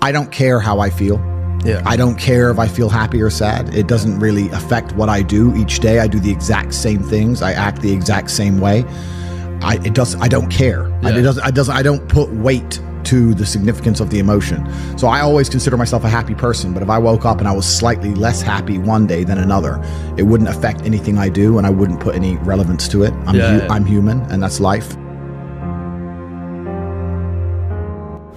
I don't care how I feel. Yeah. I don't care if I feel happy or sad. It doesn't really affect what I do each day. I do the exact same things. I act the exact same way. I don't care. Yeah. I don't put weight to the significance of the emotion. So I always consider myself a happy person, but if I woke up and I was slightly less happy one day than another, it wouldn't affect anything I do, and I wouldn't put any relevance to it. I'm human, and that's life.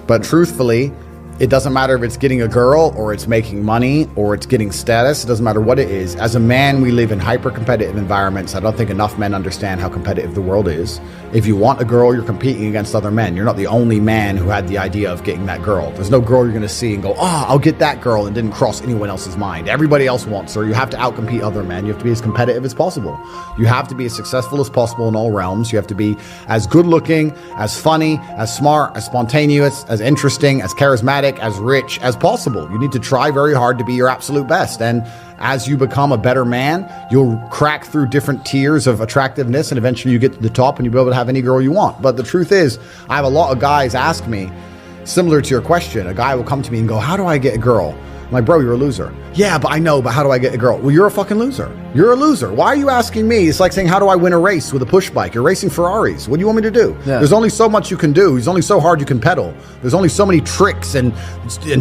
But truthfully, it doesn't matter if it's getting a girl or it's making money or it's getting status. It doesn't matter what it is. As a man, we live in hyper-competitive environments. I don't think enough men understand how competitive the world is. If you want a girl, you're competing against other men. You're not the only man who had the idea of getting that girl. There's no girl you're going to see and go, oh, I'll get that girl, and didn't cross anyone else's mind. Everybody else wants her. You have to outcompete other men. You have to be as competitive as possible. You have to be as successful as possible in all realms. You have to be as good-looking, as funny, as smart, as spontaneous, as interesting, as charismatic, as rich as possible. You need to try very hard to be your absolute best. And as you become a better man, you'll crack through different tiers of attractiveness, and eventually you get to the top and you'll be able to have any girl you want. But the truth is, I have a lot of guys ask me, similar to your question, a guy will come to me and go, how do I get a girl? I'm like, bro, you're a loser. Yeah, but I know, but how do I get a girl? Well, you're a fucking loser. You're a loser. Why are you asking me? It's like saying, how do I win a race with a push bike? You're racing Ferraris. What do you want me to do? Yeah. There's only so much you can do. There's only so hard you can pedal. There's only so many tricks and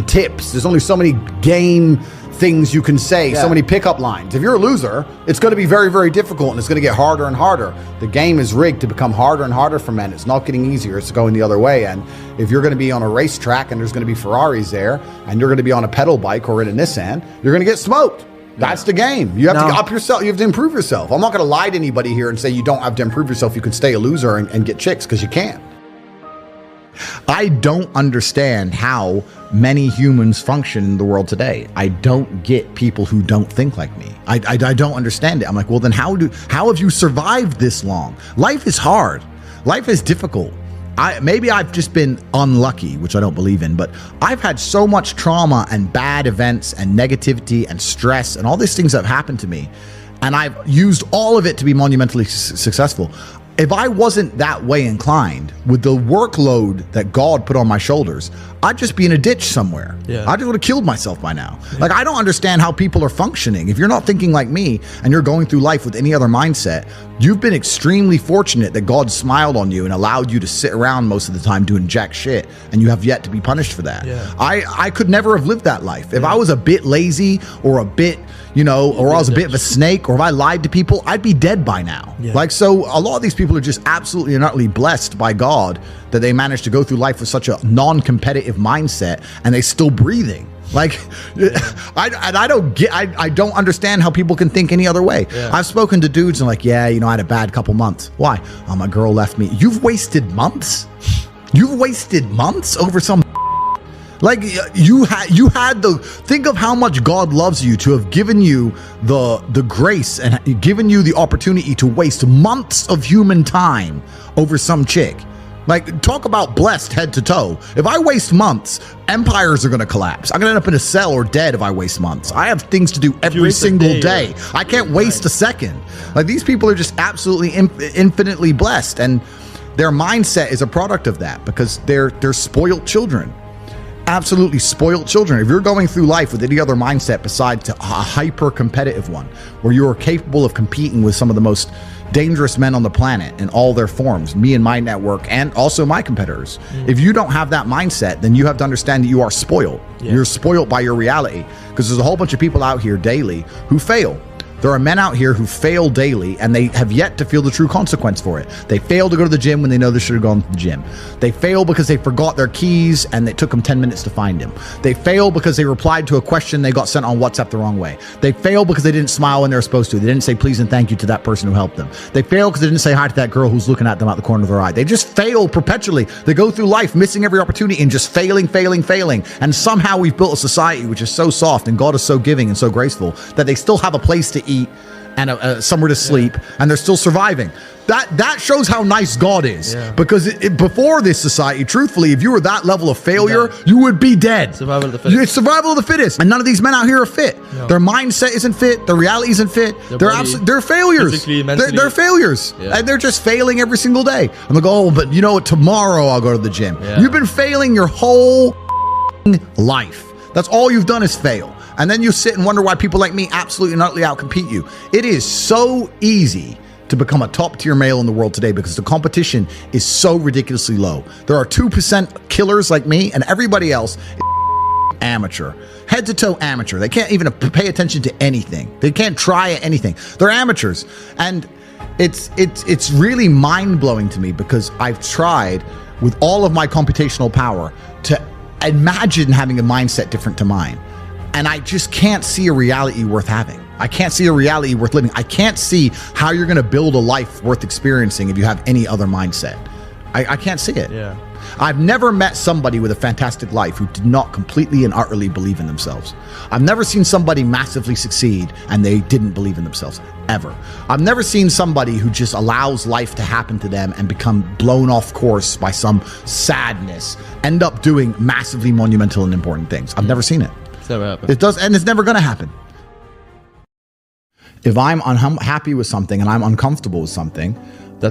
tips. There's only so many game things you can say, so many pickup lines. If you're a loser, it's going to be very, very difficult, and it's going to get harder and harder. The game is rigged to become harder and harder for men. It's not getting easier. It's going the other way. And if you're going to be on a racetrack and there's going to be Ferraris there, and you're going to be on a pedal bike or in a Nissan, you're going to get smoked. That's the game. You have to up yourself. You have to improve yourself. I'm not going to lie to anybody here and say you don't have to improve yourself. You can stay a loser and get chicks, because you can't. I don't understand how many humans function in the world today. I don't get people who don't think like me. I don't understand it. I'm like, well, then how have you survived this long? Life is hard. Life is difficult. Maybe I've just been unlucky, which I don't believe in, but I've had so much trauma and bad events and negativity and stress and all these things that have happened to me, and I've used all of it to be monumentally successful. If I wasn't that way inclined, with the workload that God put on my shoulders, I'd just be in a ditch somewhere. I just would have killed myself by now. Like, I don't understand how people are functioning. If you're not thinking like me and you're going through life with any other mindset, you've been extremely fortunate that God smiled on you and allowed you to sit around most of the time doing jack shit, and you have yet to be punished for that. I could never have lived that life. If I was a bit lazy or a bit, or I was a bit of a snake, or if I lied to people, I'd be dead by now. Like, so a lot of these people are just absolutely and utterly blessed by God that they managed to go through life with such a non-competitive mindset, and they still breathing. Like, I don't understand how people can think any other way. I've spoken to dudes and like, I had a bad couple months. Why? Oh, my girl left me. You've wasted months? You've wasted months over some. Like, you had think of how much God loves you to have given you the grace and given you the opportunity to waste months of human time over some chick. Like, talk about blessed head to toe. If I waste months, empires are going to collapse. I'm going to end up in a cell or dead if I waste months. I have things to do every single day. I can't waste a second. Like, these people are just absolutely infinitely blessed, and their mindset is a product of that, because they're spoiled children. Absolutely spoiled children. If you're going through life with any other mindset besides a hyper-competitive one, where you are capable of competing with some of the most dangerous men on the planet in all their forms, me and my network, and also my competitors. If you don't have that mindset, then you have to understand that you are spoiled. You're spoiled by your reality, because there's a whole bunch of people out here daily who fail. There are men out here who fail daily, and they have yet to feel the true consequence for it. They fail to go to the gym when they know they should have gone to the gym. They fail because they forgot their keys and it took them 10 minutes to find them. They fail because they replied to a question they got sent on WhatsApp the wrong way. They fail because they didn't smile when they were supposed to. They didn't say please and thank you to that person who helped them. They fail because they didn't say hi to that girl who's looking at them out the corner of their eye. They just fail perpetually. They go through life missing every opportunity and just failing. And somehow we've built a society which is so soft, and God is so giving and so graceful, that they still have a place to eat and somewhere to sleep, and they're still surviving. That shows how nice God is, because before this society, truthfully, if you were that level of failure, you would be dead. Survival of the fittest. It's survival of the fittest, and none of these men out here are fit. No. Their mindset isn't fit. Their reality isn't fit. They're failures. They're failures, and they're just failing every single day. I'm like, oh, but you know what? Tomorrow I'll go to the gym. You've been failing your whole life. That's all you've done is fail. And then you sit and wonder why people like me absolutely and utterly outcompete you. It is so easy to become a top tier male in the world today because the competition is so ridiculously low. There are 2% killers like me, and everybody else is amateur, head to toe amateur. They can't even pay attention to anything. They can't try anything. They're amateurs. And it's really mind blowing to me because I've tried with all of my computational power to imagine having a mindset different to mine. And I just can't see a reality worth having. I can't see a reality worth living. I can't see how you're going to build a life worth experiencing if you have any other mindset. I can't see it. Yeah. I've never met somebody with a fantastic life who did not completely and utterly believe in themselves. I've never seen somebody massively succeed and they didn't believe in themselves, ever. I've never seen somebody who just allows life to happen to them and become blown off course by some sadness, end up doing massively monumental and important things. I've never seen it. It's never happened. It does, and it's never going to happen. If I'm unhappy with something and I'm uncomfortable with something,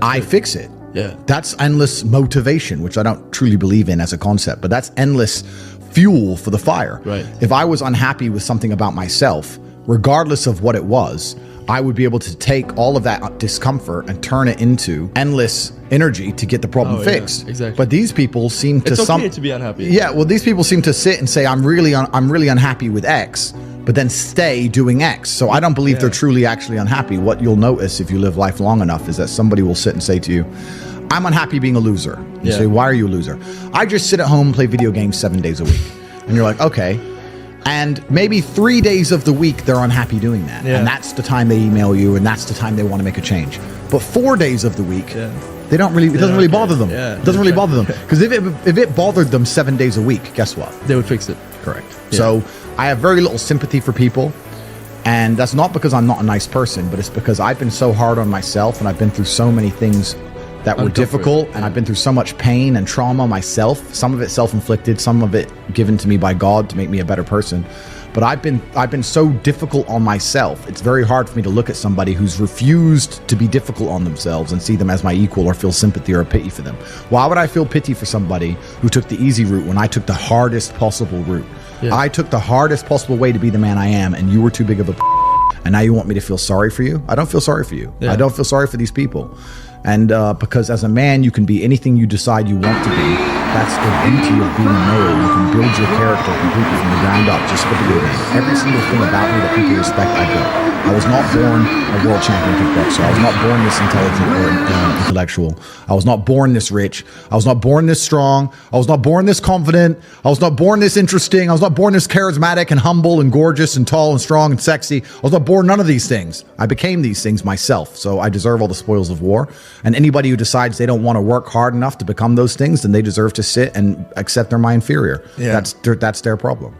I fix it. Yeah. That's endless motivation, which I don't truly believe in as a concept, but that's endless fuel for the fire. Right. If I was unhappy with something about myself, regardless of what it was, I would be able to take all of that discomfort and turn it into endless energy to get the problem fixed. Yeah, exactly. But these people seem to It's okay to be unhappy. Yeah, well, these people seem to sit and say, I'm really unhappy with X, but then stay doing X. So I don't believe they're truly actually unhappy. What you'll notice if you live life long enough is that somebody will sit and say to you, I'm unhappy being a loser. You say, why are you a loser? I just sit at home and play video games 7 days a week. And you're like, okay. And maybe 3 days of the week they're unhappy doing that. Yeah. And that's the time they email you and that's the time they want to make a change. But 4 days of the week, they don't really, it doesn't really bother them. Yeah, it doesn't really bother them. Because if it bothered them 7 days a week, guess what? They would fix it. Correct. Yeah. So I have very little sympathy for people. And that's not because I'm not a nice person, but it's because I've been so hard on myself and I've been through so many things that were difficult, and I've been through so much pain and trauma myself, some of it self-inflicted, some of it given to me by God to make me a better person. But I've been so difficult on myself. It's very hard for me to look at somebody who's refused to be difficult on themselves and see them as my equal or feel sympathy or pity for them. Why would I feel pity for somebody who took the easy route when I took the hardest possible route? Yeah. I took the hardest possible way to be the man I am, and you were too big of a and now you want me to feel sorry for you? I don't feel sorry for you. Yeah. I don't feel sorry for these people. And because as a man, you can be anything you decide you want to be. That's the beauty of being a male. You can build your character completely from the ground up, just with the every single thing about me that people respect, I built. I was not born a world champion kickboxer. I was not born this intelligent or intellectual. I was not born this rich. I was not born this strong. I was not born this confident. I was not born this interesting. I was not born this charismatic and humble and gorgeous and tall and strong and sexy. I was not born none of these things. I became these things myself. So I deserve all the spoils of war. And anybody who decides they don't want to work hard enough to become those things, then they deserve to sit and accept they're my inferior. Yeah. That's their problem.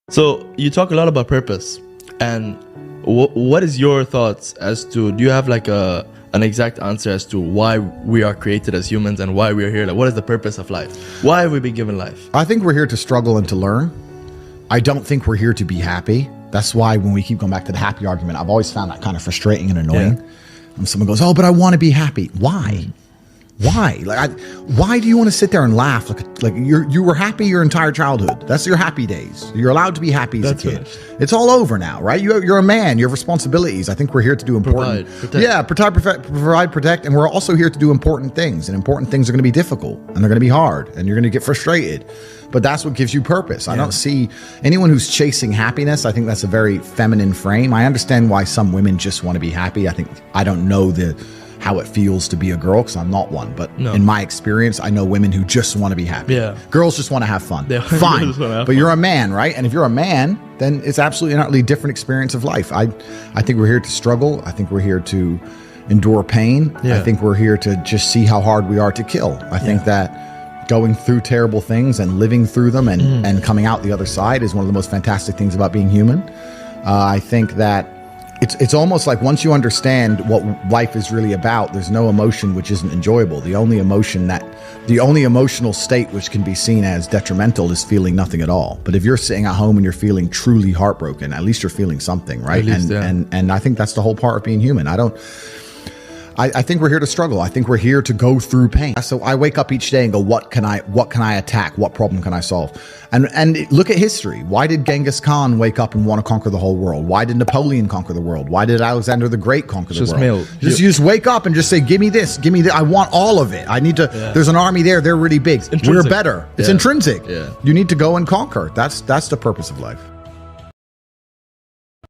So you talk a lot about purpose. And what is your thoughts as to, do you have like an exact answer as to why we are created as humans and why we are here? Like, what is the purpose of life? Why have we been given life? I think we're here to struggle and to learn. I don't think we're here to be happy. That's why when we keep going back to the happy argument, I've always found that kind of frustrating and annoying. Yeah. When someone goes, oh, but I want to be happy. Why? Why? Why do you want to sit there and laugh? Like you were happy your entire childhood. That's your happy days. You're allowed to be happy as a kid. Finished. It's all over now, right? You're a man. You have responsibilities. I think we're here to do important. Provide, protect, and we're also here to do important things. And important things are going to be difficult, and they're going to be hard, and you're going to get frustrated. But that's what gives you purpose. I don't see anyone who's chasing happiness. I think that's a very feminine frame. I understand why some women just want to be happy. I don't know how it feels to be a girl because I'm not one. But in my experience, I know women who just want to be happy. Yeah. Girls just want to have fun. Fine. But you're a man, right? And if you're a man, then it's absolutely an utterly different experience of life. I think we're here to struggle. I think we're here to endure pain. Yeah. I think we're here to just see how hard we are to kill. I think that going through terrible things and living through them and coming out the other side is one of the most fantastic things about being human. I think that it's almost like once you understand what life is really about, there's no emotion which isn't enjoyable. The only emotional state which can be seen as detrimental is feeling nothing at all. But if you're sitting at home and you're feeling truly heartbroken, at least you're feeling something, right? And I think that's the whole part of being human. I think we're here to struggle. I think we're here to go through pain. So I wake up each day and go, what can I attack? What problem can I solve? And look at history. Why did Genghis Khan wake up and want to conquer the whole world? Why did Napoleon conquer the world? Why did Alexander the Great conquer the world? You just wake up and just say, give me this, give me that. I want all of it. I need to, there's an army there. They're really big. We're better. It's intrinsic. Yeah. You need to go and conquer. That's the purpose of life.